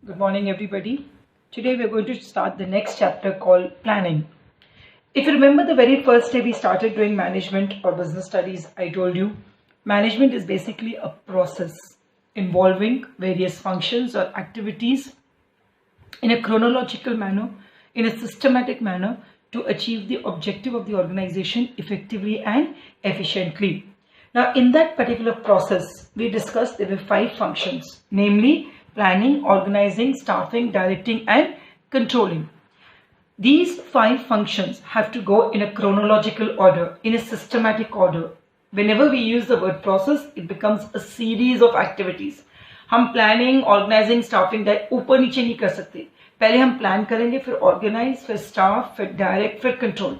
Good morning, everybody. Today we are going to start the next chapter called planning. If you remember the very first day we started doing management or business studies, I told you management is basically a process involving various functions or activities in a chronological manner, in a systematic manner to achieve the objective of the organization effectively and efficiently. Now, in that particular process, we discussed there were 5 functions, namely planning, organizing, staffing, directing, and controlling. These 5 functions have to go in a chronological order, in a systematic order. Whenever we use the word process, it becomes a series of activities. हम planning, organising, staffing ऊपर नीचे नहीं कर सकते. पहले हम plan करेंगे, फिर ऑर्गेनाइज, फिर स्टाफ, फिर डायरेक्ट, फिर कंट्रोल.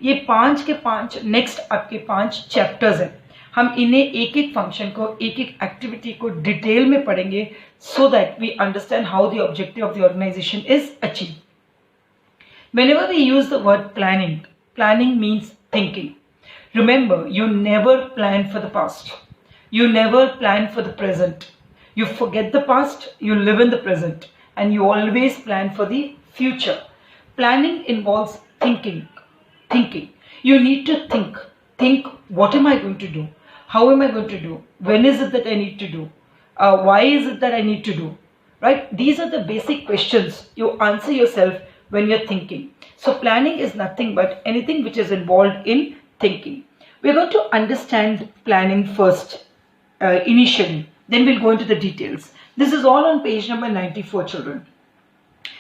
ये 5 के 5 नेक्स्ट आपके 5 चैप्टर्स हैं. हम इन्हें एक एक फंक्शन को, एक एक एक्टिविटी को डिटेल में पढ़ेंगे so that we understand how the objective of the organization is achieved. Whenever we use the word planning, planning means thinking. Remember, you never plan for the past. You never plan for the present. You forget the past, you live in the present, and you always plan for the future. Planning involves thinking. You need to think. Think, what am I going to do? How am I going to do? When is it that I need to do? Why is it that I need to do? Right? These are the basic questions you answer yourself when you're thinking. So planning is nothing but anything which is involved in thinking. We're going to understand planning first initially. Then we'll go into the details. This is all on page number 94, children.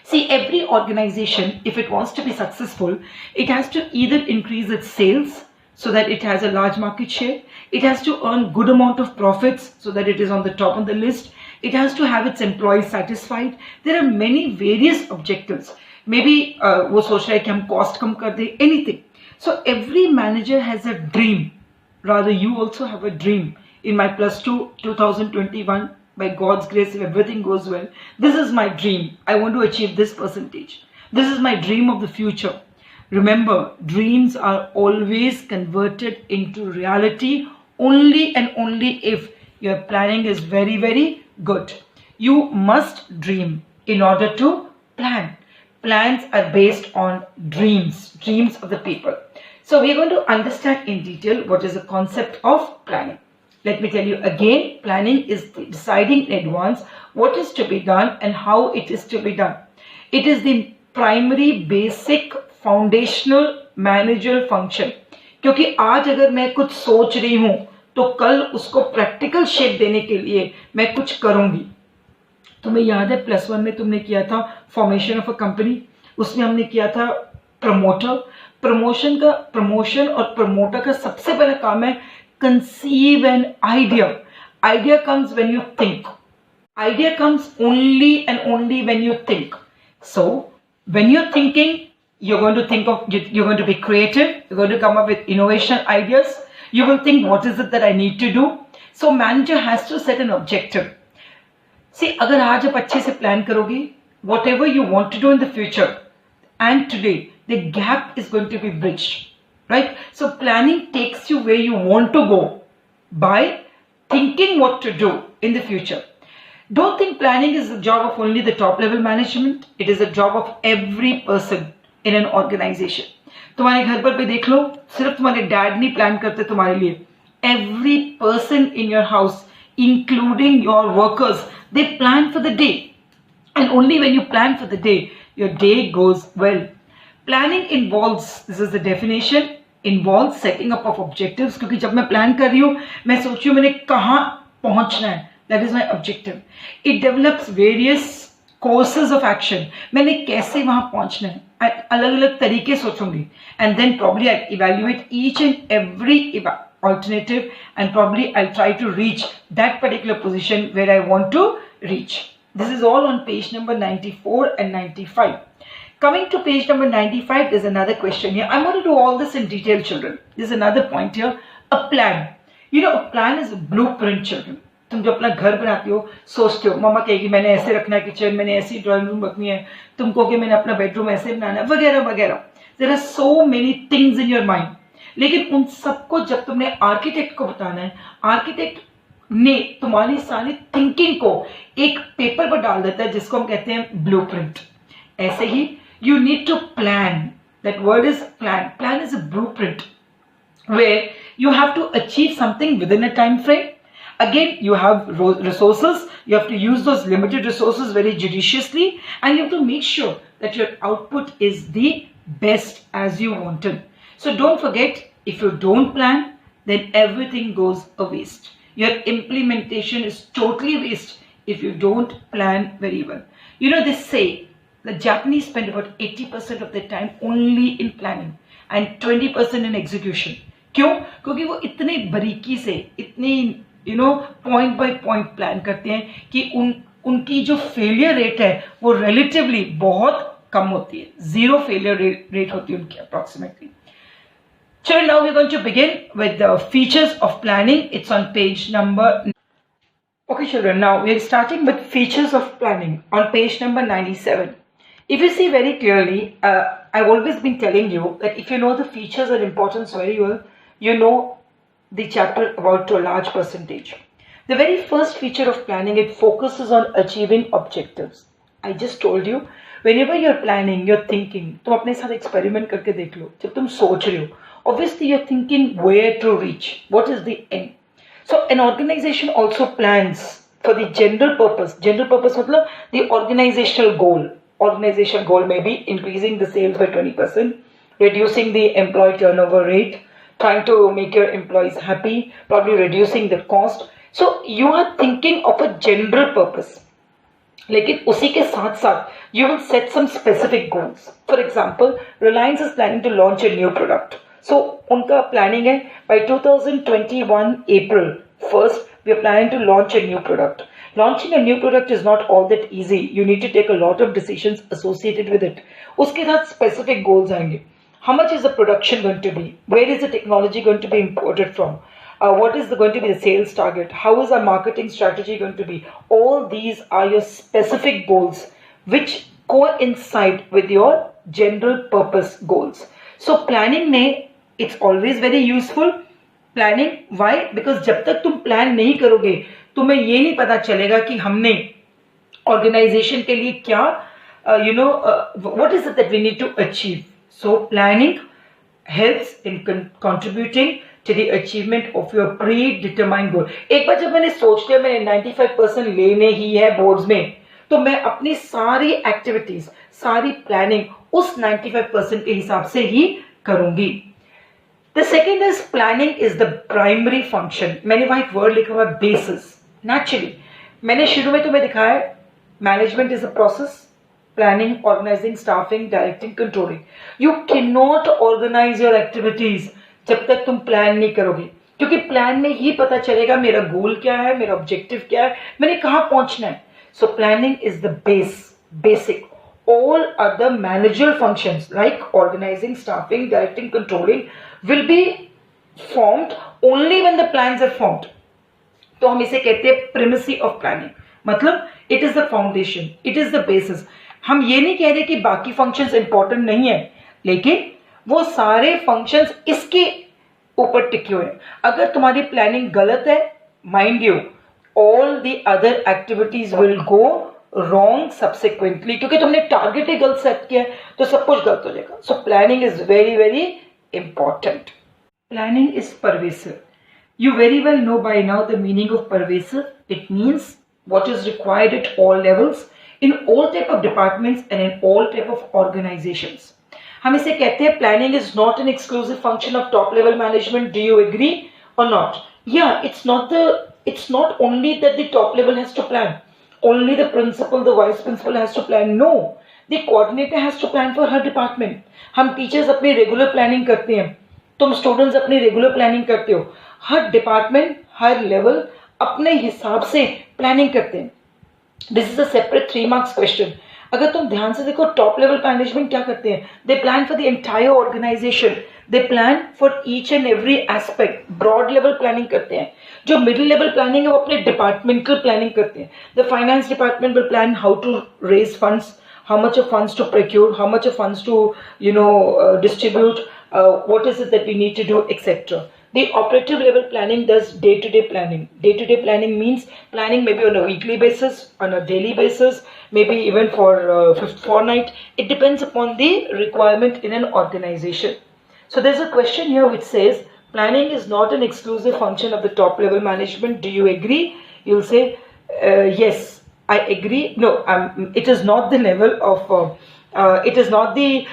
See, every organization, if it wants to be successful, it has to either increase its sales so that it has a large market share. It has to earn good amount of profits so that it is on the top of the list. It has to have its employees satisfied. There are many various objectives. Maybe वो सोच रहा है कि हम cost कम कर दें, anything. So every manager has a dream. Rather, you also have a dream. In my plus 2 2021, by God's grace, if everything goes well, this is my dream. I want to achieve this percentage. This is my dream of the future. Remember, dreams are always converted into reality only and only if your planning is very, very good. You must dream in order to plan. Plans are based on dreams of the people. So we are going to understand in detail what is the concept of planning. Let me tell you again, planning is deciding in advance what is to be done and how it is to be done. It is the primary basic foundational managerial function. क्योंकि आज अगर मैं कुछ सोच रही हूं तो कल उसको प्रैक्टिकल शेप देने के लिए मैं कुछ करूंगी. तुम्हें याद है प्लस 1 में तुमने किया था फॉर्मेशन ऑफ अ कंपनी. उसमें हमने किया था प्रमोटर. प्रमोशन और प्रमोटर का सबसे पहला काम है conceive an idea. Idea comes when you think. Idea comes only and only when you think. So when you are thinking, you're going to be creative. You're going to come up with innovation ideas. You will think, what is it that I need to do? So manager has to set an objective. See, अगर आज आप अच्छे से plan करोगे, whatever you want to do in the future and today, the gap is going to be bridged, right? So planning takes you where you want to go by thinking what to do in the future. Don't think planning is the job of only the top level management. It is the job of every person in an organization. तुम्हारे घर पर भी देख लो, सिर्फ तुम्हारे dad नहीं plan करते तुम्हारे लिए. Every person in your house, including your workers, they plan for the day. And only when you plan for the day, your day goes well. Planning involves, this is the definition, involves setting up of objectives. क्योंकि जब मैं plan कर रही हूँ, मैं सोच रही हूँ मैंने कहाँ पहुँचना है. That is my objective. It develops various courses of action. मैंने कैसे वहाँ पहुँचना है, अलग अलग तरीके सोचूंगी. And then probably I'll evaluate each and every alternative and probably I'll try to reach that particular position where I want to reach. This is all on page number 94 and 95. Coming to page number 95, there's another question here. I'm going to do all this in detail, children. There's another point here. A plan. You know, a plan is a blueprint, children. तुम जो अपना घर बनाते हो, सोचते हो, मम्मा कहेगी मैंने ऐसे रखना है किचन, मैंने ऐसी ड्राइंग रूम रखनी है, तुम कहोगे मैंने अपना बेडरूम ऐसे बनाना है, वगैरह वगैरह. There are so many things in your mind. लेकिन उन सबको जब तुमने आर्किटेक्ट को बताना है, आर्किटेक्ट ने तुम्हारी सारी थिंकिंग को एक पेपर पर डाल देता है जिसको हम कहते हैं ब्लूप्रिंट। ऐसे ही you need to plan, that word is plan. Plan is a blueprint where you have to achieve something within a time frame. Again, you have resources, you have to use those limited resources very judiciously, and you have to make sure that your output is the best as you wanted. So don't forget, if you don't plan, then everything goes a waste. Your implementation is totally waste if you don't plan very well. You know, they say the Japanese spend about 80% of their time only in planning and 20% in execution. क्यों? क्योंकि वो इतने बारीकी से, इतनी point by point plan करते हैं कि उनकी जो फेलियर रेट है वो रिलेटिवली बहुत कम होती है। 0 फेलियर रेट होती है उनकी अप्रॉक्सीमेटली। चलो, now we are going to begin with the features of planning. It's on page number Okay children, now we are starting with features of planning on page number 97. If you see very clearly, I've always been telling you that if you know the features and importance very well, you know the chapter about to a large percentage. The very first feature of planning, it focuses on achieving objectives. I just told you, whenever you're planning, you're thinking, तुम अपने साथ experiment करके देख लो, जब तुम सोच रहे हो, obviously you're thinking where to reach, what is the end. So an organization also plans for the general purpose. General purpose मतलब the organizational goal. Organizational goal may be increasing the sales by 20%, reducing the employee turnover rate, trying to make your employees happy, probably reducing the cost. So you are thinking of a general purpose. लेकिन उसी के साथ साथ you will set some specific goals. For example, Reliance is planning to launch a new product. So उनका planning है by 2021 April 1st we are planning to launch a new product. Launching a new product is not all that easy. You need to take a lot of decisions associated with it. उसके साथ specific goals आएंगे. How much is the production going to be? Where is the technology going to be imported from? What is going to be the sales target? How is our marketing strategy going to be? All these are your specific goals which coincide with your general purpose goals. So planning ने it's always very useful. Planning, why? Because जब तक तुम plan नहीं करोगे तुम्हें ये नहीं पता चलेगा कि हमने ऑर्गेनाइजेशन के लिए क्या what is it that we need to achieve. So planning helps in contributing to the achievement of your predetermined goal. एक बार जब मैंने सोच लिया मैंने 95% लेने ही है बोर्ड्स में, तो मैं अपनी सारी एक्टिविटीज, सारी प्लानिंग उस 95% के हिसाब से ही करूंगी. The second is planning is the primary function. मैंने वहां एक वर्ड लिखा हुआ है basis. Naturally, मैंने शुरू में तुम्हें दिखाया management is a process, planning, organizing, staffing, directing, controlling. You cannot organize your activities जब तक तुम प्लान नहीं करोगे, क्योंकि प्लान में ही पता चलेगा मेरा गोल क्या है, मेरा ऑब्जेक्टिव क्या है, मैंने कहाँ पहुंचना है. So planning is the basic. All other managerial functions like organizing, staffing, directing, controlling will be formed only when the plans are formed. तो हम इसे कहते हैं primacy of planning. मतलब it is the foundation, it is the basis. हम ये नहीं कह रहे कि बाकी functions important नहीं है, लेकिन वो सारे functions इसके ऊपर टिके हुए हैं. अगर तुम्हारी प्लानिंग गलत है, mind you, all the other activities will go wrong subsequently, क्योंकि तुमने टारगेट ही गलत सेट किया है तो सब कुछ गलत हो जाएगा. So planning is very very important. Planning is pervasive. You very well know by now the meaning of pervasive. It means what is required at all levels, in all type of departments and in all type of organizations. हम इसे कहते हैं planning is not an exclusive function of top level management. Do you agree or not? Yeah, it's not only that the top level has to plan. Only the principal, the vice principal has to plan. No, the coordinator has to plan for her department. हम teachers अपनी regular planning करते हैं, तुम students अपनी regular planning करते हो. हर department, हर level अपने हिसाब से प्लानिंग करते हैं. This is a separate 3 marks question. अगर तुम ध्यान से देखो टॉप लेवल मैनेजमेंट क्या करते हैं, they plan for the entire organization, they plan for each and every aspect, broad level planning करते हैं. जो मिडिल लेवल प्लानिंग है वो अपने डिपार्टमेंटल प्लानिंग करते हैं. The finance department will plan how to raise funds, how much of funds to procure, how much of funds to distribute, what is it that we need to do, etc. The operative level planning does day-to-day planning. Day-to-day planning means planning maybe on a weekly basis, on a daily basis, maybe even for fifth fortnight. It depends upon the requirement in an organization. So there's a question here which says, planning is not an exclusive function of the top level management. Do you agree? You'll say, yes, I agree. No, it is not the level of, it is not the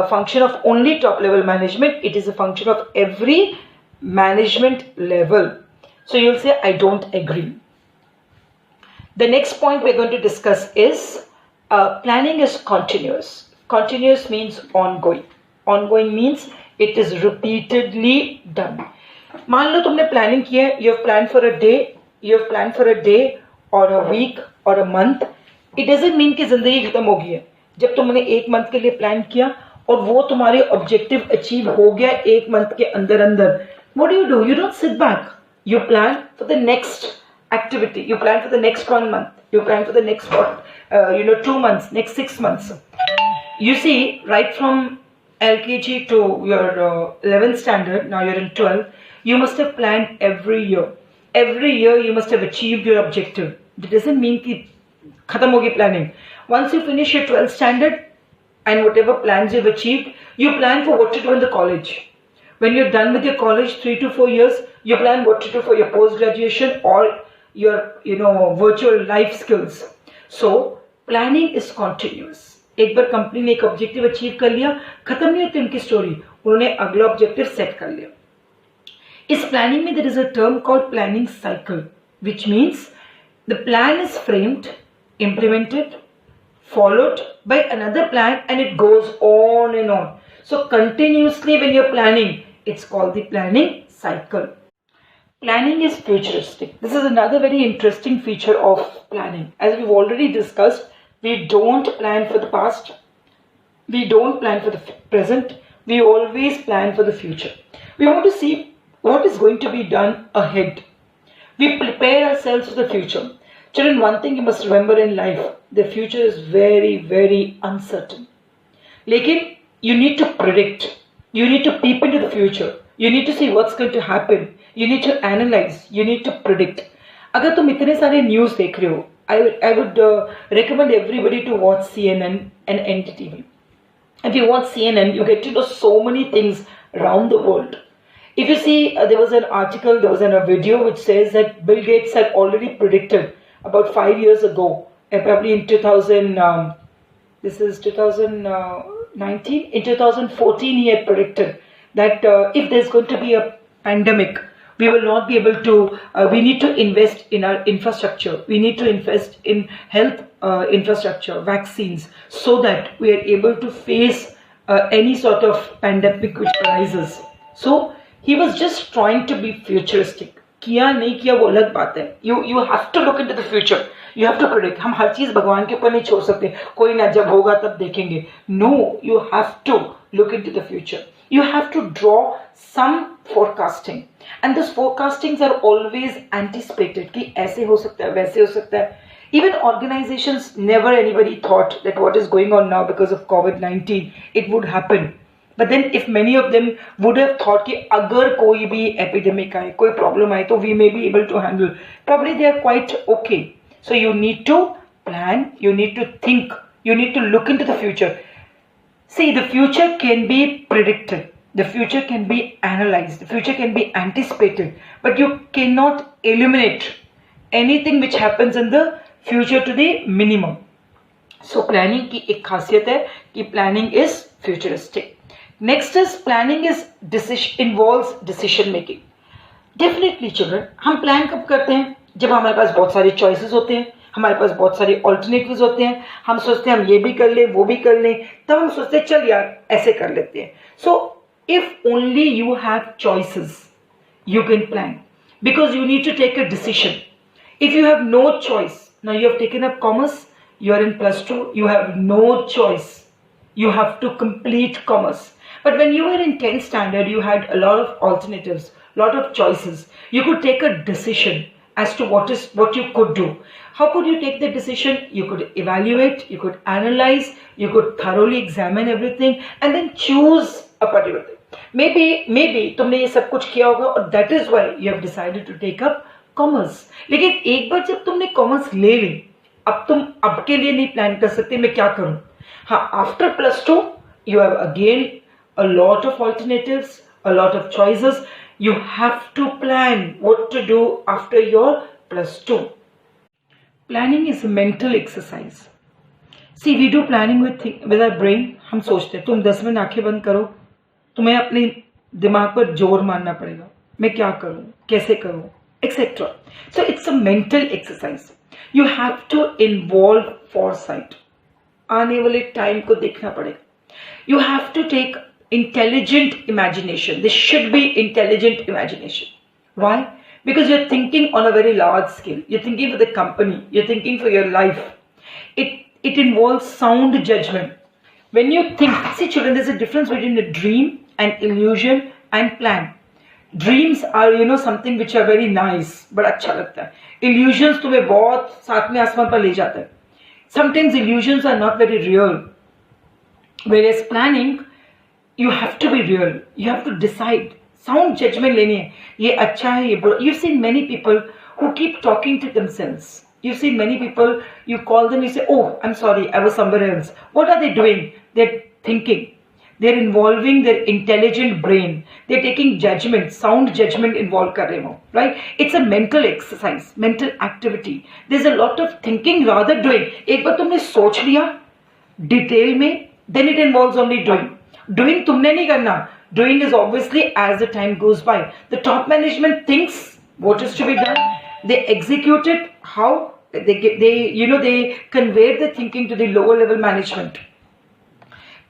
function of only top level management. It is a function of every management level. So you'll say, I don't agree. The next point we're going to discuss is planning is continuous. Continuous means ongoing. Ongoing means it is repeatedly done. मान लो तुमने planning किया है, you have planned for a day, you have planned for a day or a week or a month. It doesn't mean कि जिंदगी खत्म हो गई है. जब तुमने एक मंथ के लिए प्लान किया और वो तुम्हारे ऑब्जेक्टिव अचीव हो गया एक मंथ के अंदर अंदर, what do? You don't sit back. You plan for the next activity. You plan for the next 1 month. You plan for the next 2 months, next 6 months. You see, right from LKG to your 11th standard, now you're in 12, you must have planned every year. Every year you must have achieved your objective. It doesn't mean कि खत्म होगी planning. Once you finish your 12th standard and whatever plans you've achieved, you plan for what to do in the college. When you're done with your college, 3 to 4 years, you plan what to do for your post-graduation or your virtual life skills. So planning is continuous. एक बार company ने एक objective achieve कर लिया, खत्म नहीं होती उनकी story, उन्होंने अगला ऑब्जेक्टिव सेट कर लिया. इस प्लानिंग में there is a term called planning cycle, which means the plan is framed, implemented, followed by another plan, and it goes on and on. So continuously when you're planning, it's called the planning cycle. Planning is futuristic. This is another very interesting feature of planning. As we've already discussed, we don't plan for the past. We don't plan for the present. We always plan for the future. We want to see what is going to be done ahead. We prepare ourselves for the future. Children, one thing you must remember in life, the future is very, very uncertain. Lekin, you need to predict. You need to peep into the future. You need to see what's going to happen. You need to analyze. You need to predict. अगर तुम इतने सारे news देख रहे हो, I would recommend everybody to watch CNN and NDTV. If you watch CNN, you get to know so many things around the world. If you see, there was an article, there was a video which says that Bill Gates had already predicted about 5 years ago, and probably in this is 2019, in 2014 he had predicted that if there's going to be a pandemic, we will not be able to, we need to invest in our infrastructure. We need to invest in health infrastructure, vaccines, so that we are able to face any sort of pandemic which arises. So he was just trying to be futuristic. किया नहीं किया वो अलग बात है. You have to look into the future. You have to predict. हम हर चीज भगवान के ऊपर नहीं छोड़ सकते. कोई ना जब होगा तब देखेंगे. No, you have to look into the future. You have to draw some forecasting, and those forecastings are always anticipated कि ऐसे हो सकता है, वैसे हो सकता है. Even organizations, never anybody thought that what is going on now because of COVID-19, it would happen. But then if many of them would have thought कि अगर कोई भी epidemic आए, कोई problem आए, तो we may be able to handle. Probably they are quite okay. So you need to plan, you need to think, you need to look into the future. See, the future can be predicted. The future can be analyzed. The future can be anticipated. But you cannot eliminate anything which happens in the future to the minimum. So planning की एक खासियत है कि planning is futuristic. Next is planning is involves decision making. Definitely children, हम plan कब करते हैं? जब हमारे पास बहुत सारे choices होते हैं, हमारे पास बहुत सारे alternatives होते हैं, हम सोचते हैं हम ये भी कर लें, वो भी कर लें, तब हम सोचते हैं चल यार ऐसे कर लेते हैं. So if only you have choices, you can plan, because you need to take a decision. If you have no choice, now you have taken up commerce, you are in +2, you have no choice. You have to complete commerce. But when you were in 10th standard, you had a lot of alternatives, lot of choices. You could take a decision as to what you could do. How could you take the decision? You could evaluate, you could analyze, you could thoroughly examine everything and then choose a particular thing. Maybe तुमने ये सब कुछ किया होगा और that is why you have decided to take up commerce. लेकिन एक बार जब तुमने कॉमर्स ले ली, अब तुम अब के लिए नहीं प्लान कर सकते मैं क्या करूं. हाँ, after +2 you have again a lot of alternatives, a lot of choices. You have to plan what to do after your +2. Planning is a mental exercise. See, we do planning with our brain. हम सोचते हैं, तुम 10 minute आंखें बंद करो, तुम्हें अपने दिमाग पर जोर मारना पड़ेगा, मैं क्या करूं, कैसे करूं, etc. So it's a mental exercise. You have to involve foresight. आने वाले टाइम को देखना पड़ेगा. You have to take intelligent imagination. This should be intelligent imagination. Why? Because you're thinking on a very large scale. You're thinking for the company. You're thinking for your life. It involves sound judgment. When you think, see children, there's a difference between a dream and illusion and plan. Dreams are something which are very nice, बड़ा अच्छा लगता है. Illusions तुम्हें बहुत साथ में आसमान पर ले जाता है. Sometimes illusions are not very real. Whereas planning, you have to be real. You have to decide. Sound judgment लेनी है. ये अच्छा है, ये बुरा. You've seen many people who keep talking to themselves. You've seen many people, you call them, you say, oh, I'm sorry, I was somewhere else. What are they doing? They're thinking. They're involving their intelligent brain. They're taking judgment, sound judgment involved कर रहे हो, right? It's a mental exercise, mental activity. There's a lot of thinking rather doing. एक बार तुमने सोच लिया detail में, then it involves only doing. Doing तुमने नहीं करना. Doing is obviously as the time goes by. The top management thinks what is to be done. They execute it. How? They convey the thinking to the lower level management.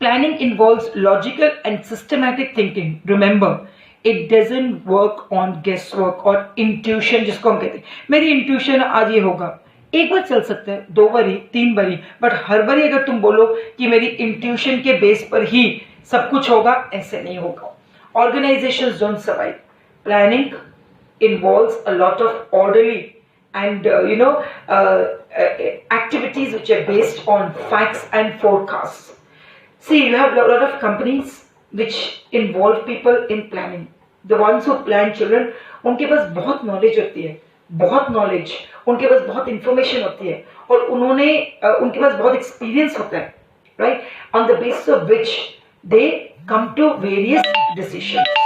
Planning involves logical and systematic thinking. Remember, it doesn't work on guesswork or intuition जिसको हम कहते हैं. मेरी intuition आज ये होगा. एक बार चल सकता है, 2 बारी, 3 बारी, बट हर बारी अगर तुम बोलो कि मेरी इंट्यूशन के बेस पर ही सब कुछ होगा, ऐसे नहीं होगा. Organizations don't survive. Planning involves a lot of orderly and activities which are based on facts and forecasts. See, you have a lot of companies which involve people in planning. The ones who plan children, उनके पास बहुत knowledge होती है, बहुत knowledge, उनके पास बहुत information होती है और उनके पास बहुत एक्सपीरियंस होता है, right? On the basis of which they come to various decisions.